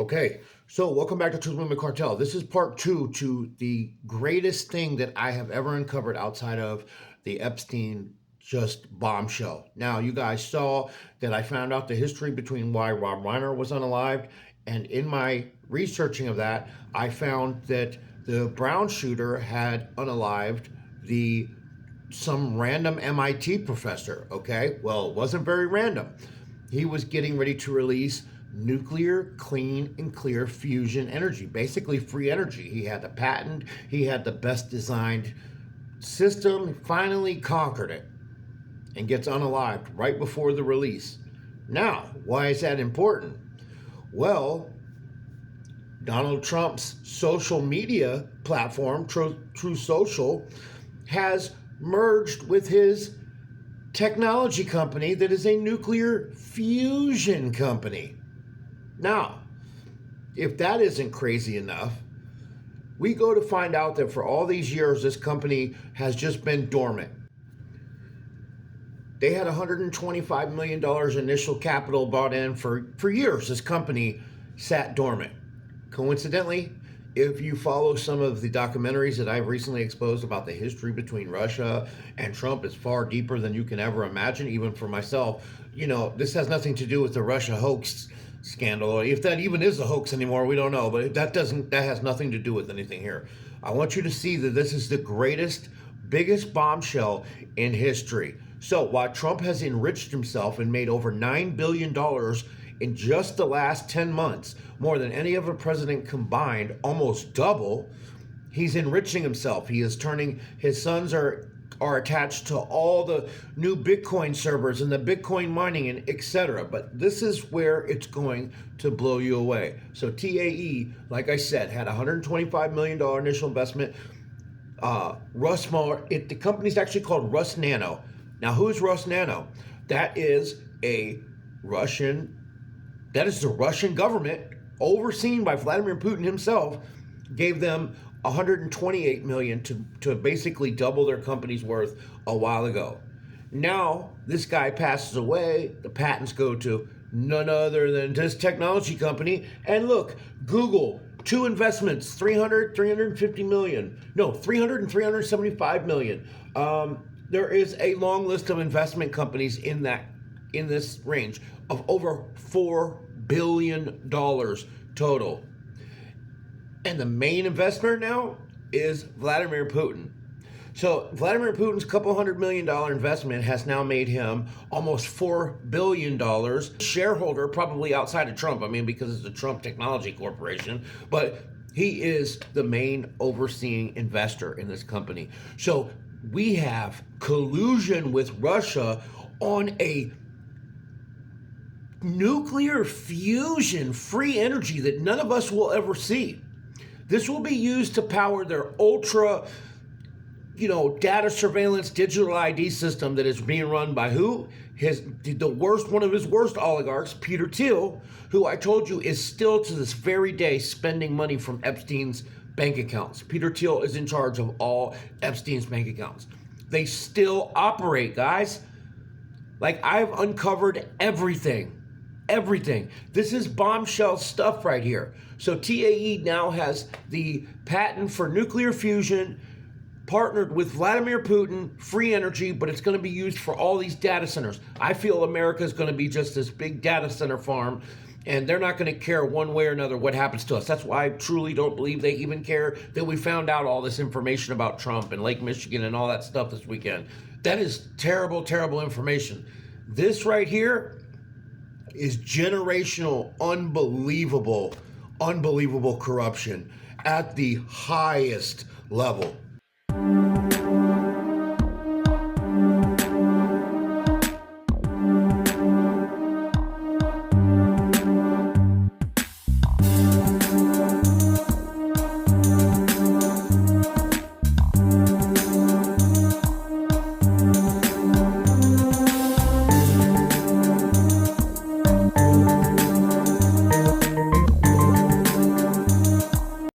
Okay, so welcome back to Truth Movement Cartel. This is part two to the greatest thing that I have ever uncovered outside of the Epstein just bombshell. Now, you guys saw that I found out the history between why Rob Reiner was unalived, and in my researching of that, I found that the Brown shooter had unalived some random MIT professor. Okay, well, it wasn't very random. He was getting ready to release nuclear clean and clear fusion energy, basically free energy. He had the patent, he had the best designed system, finally conquered it, and gets unalived right before the release. Now, why is that important? Well, Donald Trump's social media platform, True Social, has merged with his technology company that is a nuclear fusion company. Now, if that isn't crazy enough, we go to find out that for all these years, this company has just been dormant. They had $125 million initial capital bought in for years. This company sat dormant. Coincidentally, if you follow some of the documentaries that I've recently exposed about the history between Russia and Trump, it's far deeper than you can ever imagine, even for myself. You know, this has nothing to do with the Russia hoax scandal. If that even is a hoax anymore, we don't know, but that has nothing to do with anything here. I want you to see that this is the greatest, biggest bombshell in history. So while Trump has enriched himself and made over $9 billion in just the last 10 months, more than any other president combined, almost double, he's enriching himself. He is turning, his sons are attached to all the new Bitcoin servers and the Bitcoin mining and etc. But this is where it's going to blow you away. So TAE, like I said, had $125 million initial investment. The company's actually called Rus Nano. Now, who is Rus Nano? That is the Russian government, overseen by Vladimir Putin himself, gave them $128 million to basically double their company's worth a while ago. Now, this guy passes away, the patents go to none other than this technology company, and look, Google, two investments, 350 million. No, 300 and 375 million. There is a long list of investment companies in this range of over $4 billion total. And the main investor now is Vladimir Putin. So Vladimir Putin's couple $100 million investment has now made him almost $4 billion shareholder, probably outside of Trump. I mean, because it's the Trump Technology Corporation, but he is the main overseeing investor in this company. So we have collusion with Russia on a nuclear fusion free energy that none of us will ever see. This will be used to power their ultra, data surveillance digital ID system that is being run by who? One of his worst oligarchs, Peter Thiel, who I told you is still to this very day spending money from Epstein's bank accounts. Peter Thiel is in charge of all Epstein's bank accounts. They still operate, guys. Like, I've uncovered everything. This is bombshell stuff right here. So TAE now has the patent for nuclear fusion, partnered with Vladimir Putin, free energy, but it's going to be used for all these data centers. I feel America is going to be just this big data center farm, and they're not going to care one way or another what happens to us. That's why I truly don't believe they even care that we found out all this information about Trump and Lake Michigan and all that stuff this weekend. That is terrible, terrible information. This right here is generational, unbelievable corruption at the highest level.